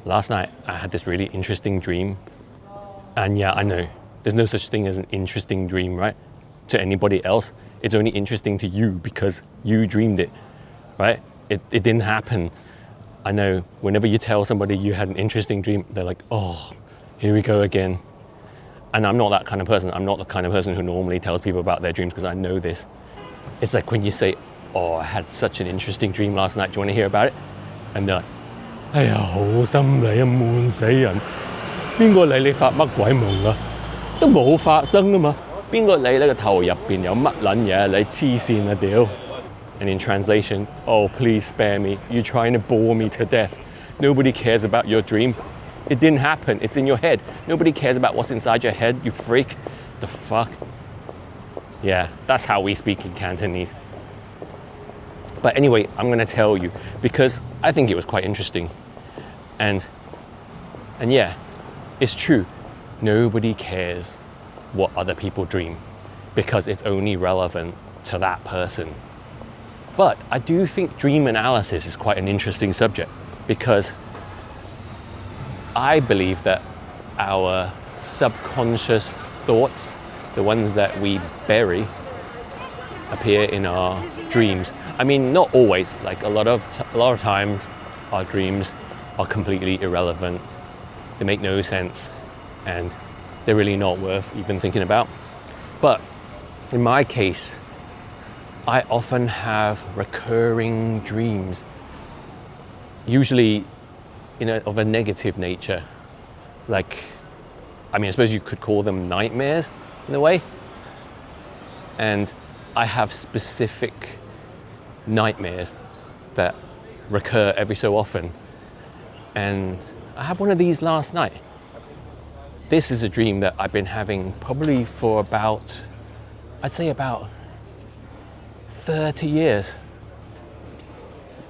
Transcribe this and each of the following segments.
last night I had this really interesting dream. And yeah, I know, there's no such thing as an interesting dream, right? To anybody else, it's only interesting to you because you dreamed it, right? It didn't happen. I know whenever you tell somebody you had an interesting dream, they're like, oh, here we go again. And I'm not that kind of person. I'm not the kind of person who normally tells people about their dreams because I know this. It's like when you say, oh, I had such an interesting dream last night, do you want to hear about it? And they're like, 哎呀，好心理啊，悶死人！邊個理你發乜鬼夢啊？都冇發生啊嘛！邊個理你個頭入邊有乜撚嘢？你黐線啊屌！ And in translation, oh, please spare me. You're trying to bore me to death. Nobody cares about your dream. It didn't happen. It's in your head. Nobody cares about what's inside your head, you freak. The fuck? Yeah, that's how we speak in Cantonese. But anyway, I'm going to tell you because I think it was quite interesting. And yeah, it's true. Nobody cares what other people dream because it's only relevant to that person. But I do think dream analysis is quite an interesting subject because I believe that our subconscious thoughts, the ones that we bury, appear in our dreams. I mean, not always. Like a lot of times, our dreams are completely irrelevant. They make no sense, and they're really not worth even thinking about. But in my case, I often have recurring dreams, usually of a negative nature. Like, I mean, I suppose you could call them nightmares in a way. And I have specific nightmares that recur every so often. And I had one of these last night. This is a dream that I've been having probably for about, I'd say about 30 years.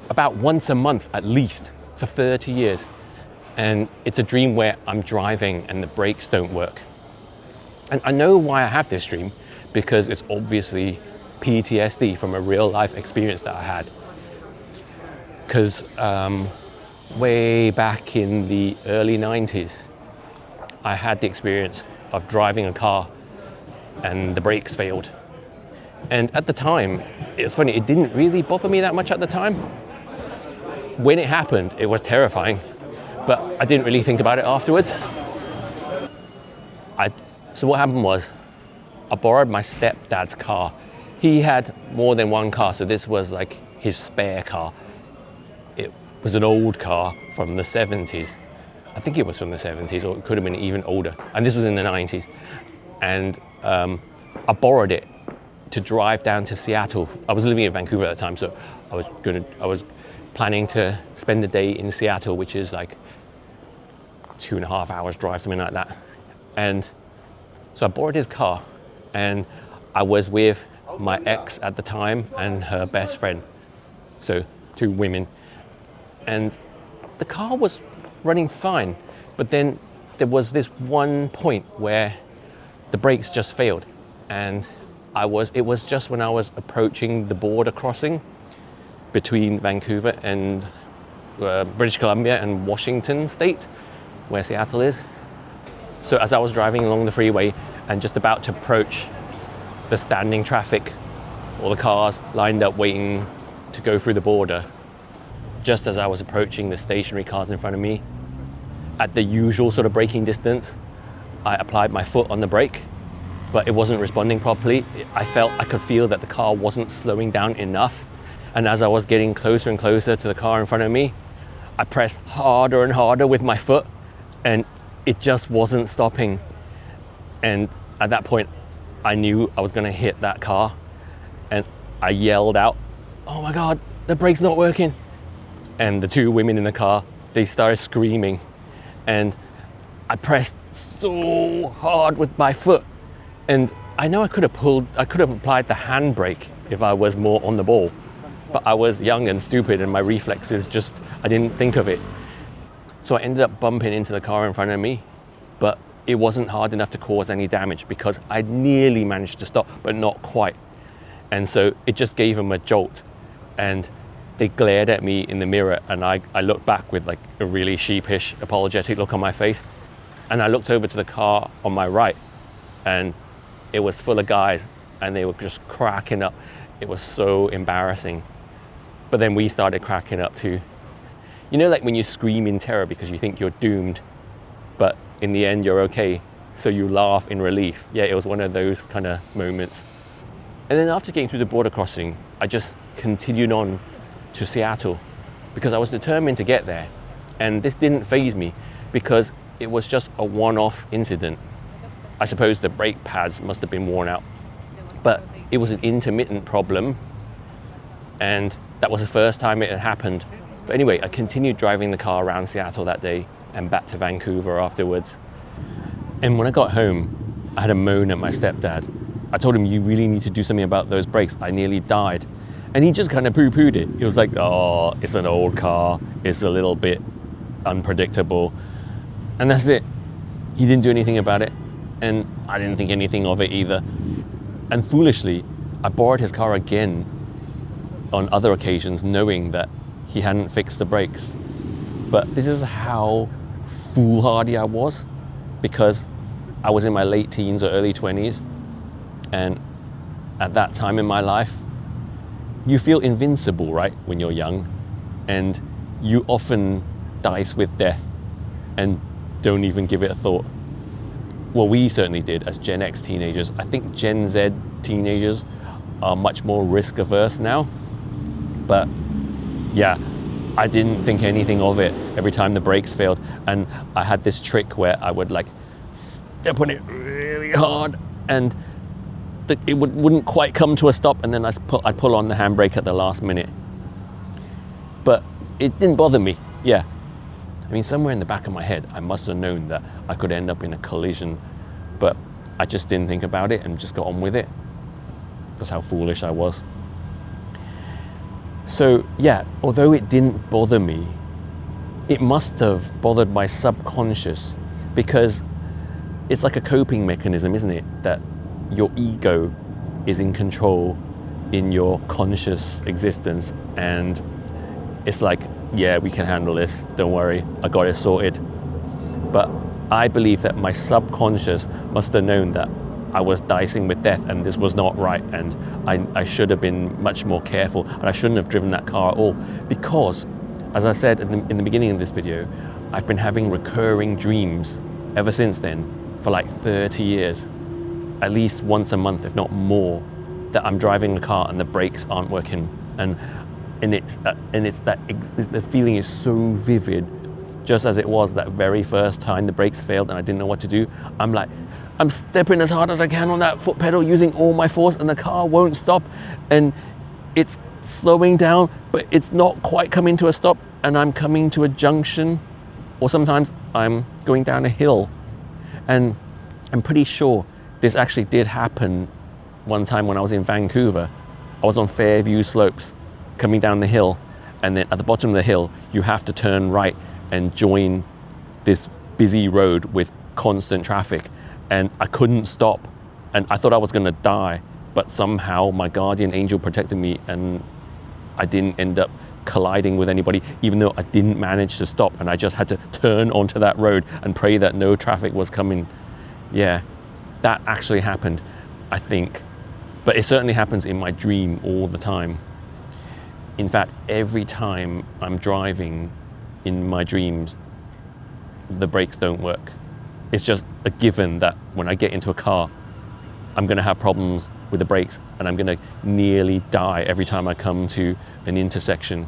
About once a month at least for 30 years. And it's a dream where I'm driving and the brakes don't work. And I know why I have this dream because it's obviously PTSD from a real life experience that I had. Because way back in the early 90s, I had the experience of driving a car and the brakes failed. And at the time, it's funny, it didn't really bother me that much at the time. When it happened, it was terrifying, but I didn't really think about it afterwards. So what happened was, I borrowed my stepdad's car. He had more than one car, so this was like his spare car. It was an old car from the 70s. I think it was from the 70s, or it could have been even older. And this was in the 90s. And I borrowed it to drive down to Seattle. I was living in Vancouver at the time, so I was planning to spend the day in Seattle, which is like 2.5 hours drive, something like that. And so I borrowed his car, and I was with my ex at the time and her best friend, so 2 women. And the car was running fine, but then there was this one point where the brakes just failed, and it was just when I was approaching the border crossing between Vancouver and British Columbia and Washington State, where Seattle is. So as I was driving along the freeway and just about to approach the standing traffic, all the cars lined up waiting to go through the border, just as I was approaching the stationary cars in front of me, at the usual sort of braking distance, I applied my foot on the brake, but it wasn't responding properly. I could feel that the car wasn't slowing down enough. And as I was getting closer and closer to the car in front of me, I pressed harder and harder with my foot, and it just wasn't stopping. And at that point, I knew I was gonna hit that car, and I yelled out, "Oh my God, the brake's not working." And the 2 women in the car, they started screaming, and I pressed so hard with my foot. And I know I could have applied the handbrake if I was more on the ball, but I was young and stupid and my reflexes I didn't think of it. So I ended up bumping into the car in front of me, but it wasn't hard enough to cause any damage because I nearly managed to stop, but not quite. And so it just gave him a jolt. And they glared at me in the mirror, and I looked back with like a really sheepish, apologetic look on my face. And I looked over to the car on my right, and it was full of guys, and they were just cracking up. It was so embarrassing. But then we started cracking up too. You know, like when you scream in terror because you think you're doomed, but in the end you're okay, so you laugh in relief. Yeah, it was one of those kind of moments. And then after getting through the border crossing, I just continued on to Seattle because I was determined to get there. And this didn't faze me because it was just a one-off incident. I suppose the brake pads must have been worn out, but it was an intermittent problem, and that was the first time it had happened. But anyway, I continued driving the car around Seattle that day and back to Vancouver afterwards. And when I got home, I had a moan at my stepdad. I told him, you really need to do something about those brakes. I nearly died. And he just kind of poo-pooed it. He was like, oh, it's an old car. It's a little bit unpredictable. And that's it. He didn't do anything about it. And I didn't think anything of it either. And foolishly, I borrowed his car again on other occasions, knowing that he hadn't fixed the brakes. But this is how foolhardy I was, because I was in my late teens or early 20s. And at that time in my life, you feel invincible, right, when you're young. And you often dice with death and don't even give it a thought. Well, we certainly did as Gen X teenagers. I think Gen Z teenagers are much more risk averse now. But yeah, I didn't think anything of it every time the brakes failed. And I had this trick where I would like step on it really hard and it wouldn't quite come to a stop, and then I'd pull on the handbrake at the last minute. But it didn't bother me, yeah. I mean, somewhere in the back of my head, I must have known that I could end up in a collision, but I just didn't think about it and just got on with it. That's how foolish I was. So yeah, although it didn't bother me, it must have bothered my subconscious, because it's like a coping mechanism, isn't it? That your ego is in control in your conscious existence, and it's like, yeah, we can handle this, don't worry, I got it sorted. But I believe that my subconscious must have known that I was dicing with death and this was not right, and I should have been much more careful, and I shouldn't have driven that car at all, because, as I said in the beginning of this video, I've been having recurring dreams ever since then for like 30 years, at least once a month, if not more, that I'm driving the car and the brakes aren't working, and the feeling is so vivid, just as it was that very first time the brakes failed and I didn't know what to do. I'm stepping as hard as I can on that foot pedal, using all my force, and the car won't stop, and it's slowing down, but it's not quite coming to a stop, and I'm coming to a junction, or sometimes I'm going down a hill. And I'm pretty sure this actually did happen one time when I was in Vancouver. I was on Fairview Slopes coming down the hill, and then at the bottom of the hill you have to turn right and join this busy road with constant traffic, and I couldn't stop, and I thought I was gonna die, but somehow my guardian angel protected me and I didn't end up colliding with anybody, even though I didn't manage to stop, and I just had to turn onto that road and pray that no traffic was coming. Yeah, that actually happened, I think. But it certainly happens in my dream all the time. In fact, every time I'm driving in my dreams, the brakes don't work. It's just a given that when I get into a car, I'm gonna have problems with the brakes, and I'm gonna nearly die every time I come to an intersection.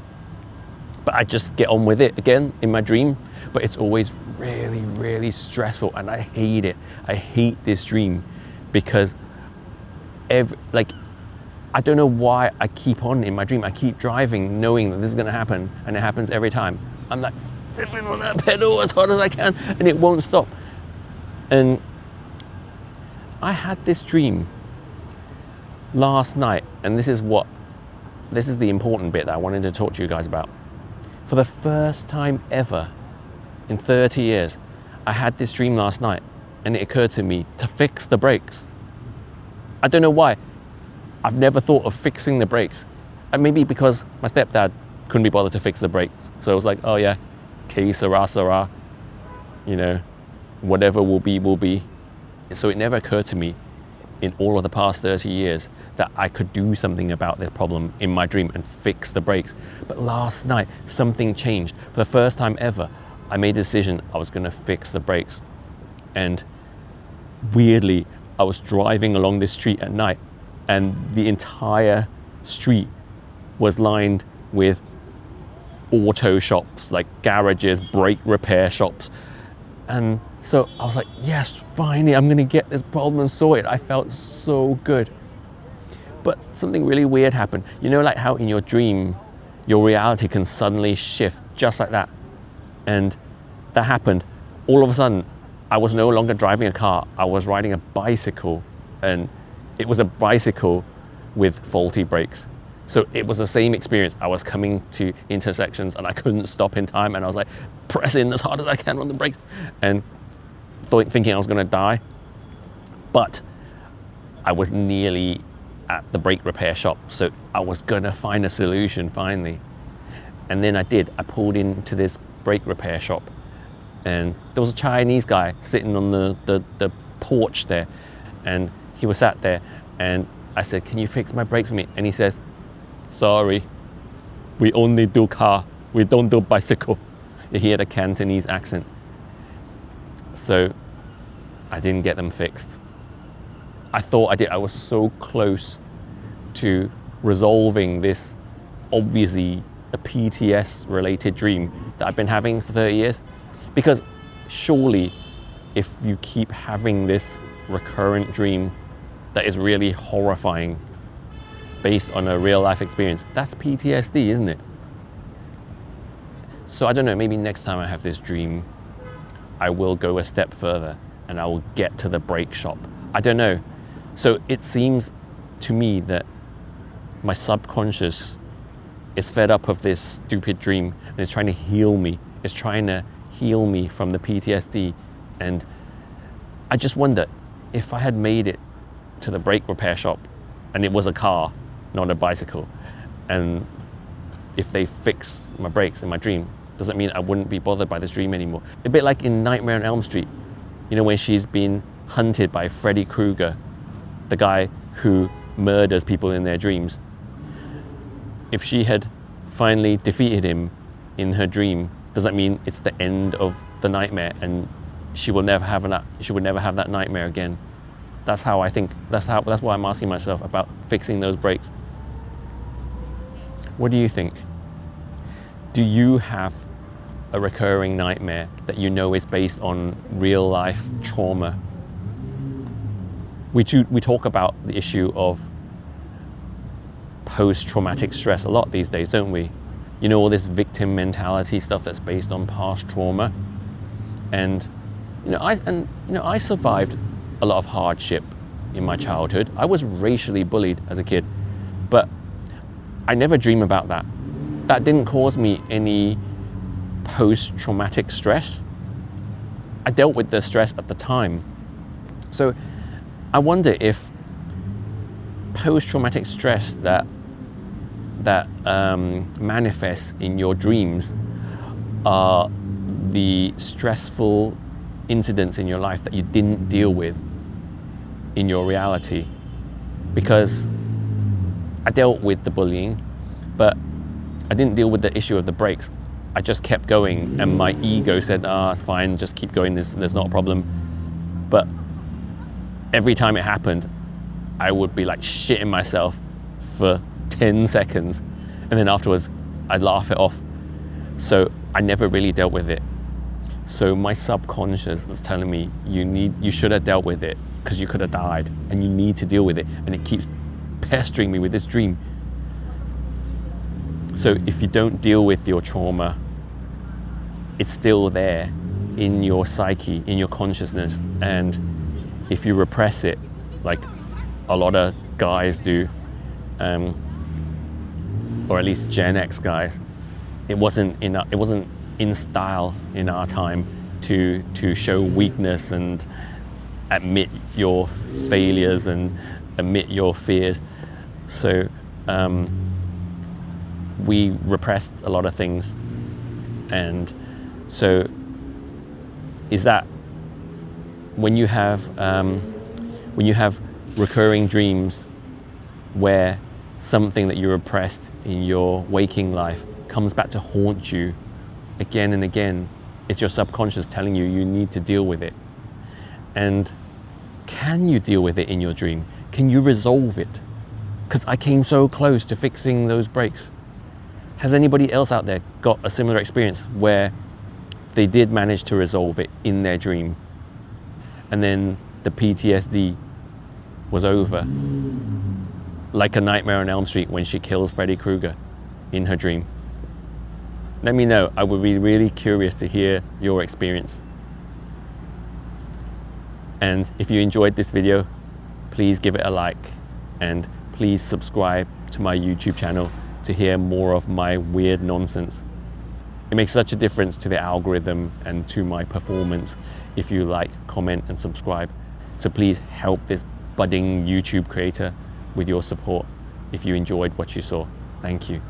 But I just get on with it again in my dream, but it's always really, really stressful, and I hate it. I hate this dream because I don't know why I keep on in my dream. I keep driving knowing that this is gonna happen, and it happens every time. I'm like stepping on that pedal as hard as I can, and it won't stop. And I had this dream last night, and this is the important bit that I wanted to talk to you guys about. For the first time ever in 30 years, I had this dream last night, and it occurred to me to fix the brakes. I don't know why. I've never thought of fixing the brakes. And maybe because my stepdad couldn't be bothered to fix the brakes. So I was like, oh yeah, que sera, sera, you know, whatever will be, will be. So it never occurred to me in all of the past 30 years that I could do something about this problem in my dream and fix the brakes. But last night, something changed. For the first time ever, I made a decision I was gonna fix the brakes. And weirdly, I was driving along this street at night and the entire street was lined with auto shops, like garages, brake repair shops. And so I was like, yes, finally, I'm gonna get this problem sorted. I felt so good. But something really weird happened. You know, like how in your dream, your reality can suddenly shift just like that. And that happened. All of a sudden, I was no longer driving a car. I was riding a bicycle, and it was a bicycle with faulty brakes. So it was the same experience. I was coming to intersections and I couldn't stop in time, and I was like pressing as hard as I can on the brakes and thinking I was gonna die. But I was nearly at the brake repair shop, so I was gonna find a solution finally. And then I did. I pulled into this brake repair shop, and there was a Chinese guy sitting on the porch there, and he was sat there, and I said, can you fix my brakes for me? And he says, sorry, we only do car, we don't do bicycle. He had a Cantonese accent. So I didn't get them fixed. I thought I did. I was so close to resolving this obviously a PTS related dream that I've been having for 30 years. Because surely if you keep having this recurrent dream that is really horrifying based on a real life experience, that's PTSD, isn't it? So I don't know, maybe next time I have this dream, I will go a step further and I will get to the brake shop. I don't know. So it seems to me that my subconscious is fed up of this stupid dream and is trying to heal me. It's trying to heal me from the PTSD. And I just wonder if I had made it to the brake repair shop and it was a car, not a bicycle, and if they fix my brakes in my dream, does that mean I wouldn't be bothered by this dream anymore? A bit like in Nightmare on Elm Street, you know, when she's been hunted by Freddy Krueger, the guy who murders people in their dreams. If she had finally defeated him in her dream, does that mean it's the end of the nightmare and she would never have that nightmare again? That's how I think. That's why I'm asking myself about fixing those brakes. What do you think? Do you have a recurring nightmare that you know is based on real life trauma? We talk about the issue of post-traumatic stress a lot these days, don't we? You know, all this victim mentality stuff that's based on past trauma. And I survived a lot of hardship in my childhood. I was racially bullied as a kid, but I never dream about that. That didn't cause me any post-traumatic stress. I dealt with the stress at the time. So I wonder if post-traumatic stress that manifests in your dreams are the stressful incidents in your life that you didn't deal with in your reality. Because I dealt with the bullying, but I didn't deal with the issue of the brakes. I just kept going, and my ego said, it's fine, just keep going, there's not a problem. But every time it happened, I would be like shitting myself for 10 seconds, and then afterwards I'd laugh it off. So I never really dealt with it. So my subconscious was telling me, you should have dealt with it because you could have died, and you need to deal with it, and it keeps pestering me with this dream. So if you don't deal with your trauma, it's still there in your psyche, in your consciousness, and if you repress it, like a lot of guys do, or at least Gen X guys, it wasn't in style in our time to show weakness and admit your failures and admit your fears. So we repressed a lot of things. And so is that when you have recurring dreams where something that you repressed in your waking life comes back to haunt you again and again, it's your subconscious telling you you need to deal with it. And can you deal with it in your dream? Can you resolve it? Because I came so close to fixing those brakes. Has anybody else out there got a similar experience where they did manage to resolve it in their dream, and then the PTSD was over? Like a Nightmare on Elm Street when she kills Freddy Krueger in her dream. Let me know. I would be really curious to hear your experience. And if you enjoyed this video, please give it a like, and please subscribe to my YouTube channel to hear more of my weird nonsense. It makes such a difference to the algorithm and to my performance if you like, comment, and subscribe. So please help this budding YouTube creator with your support if you enjoyed what you saw. Thank you.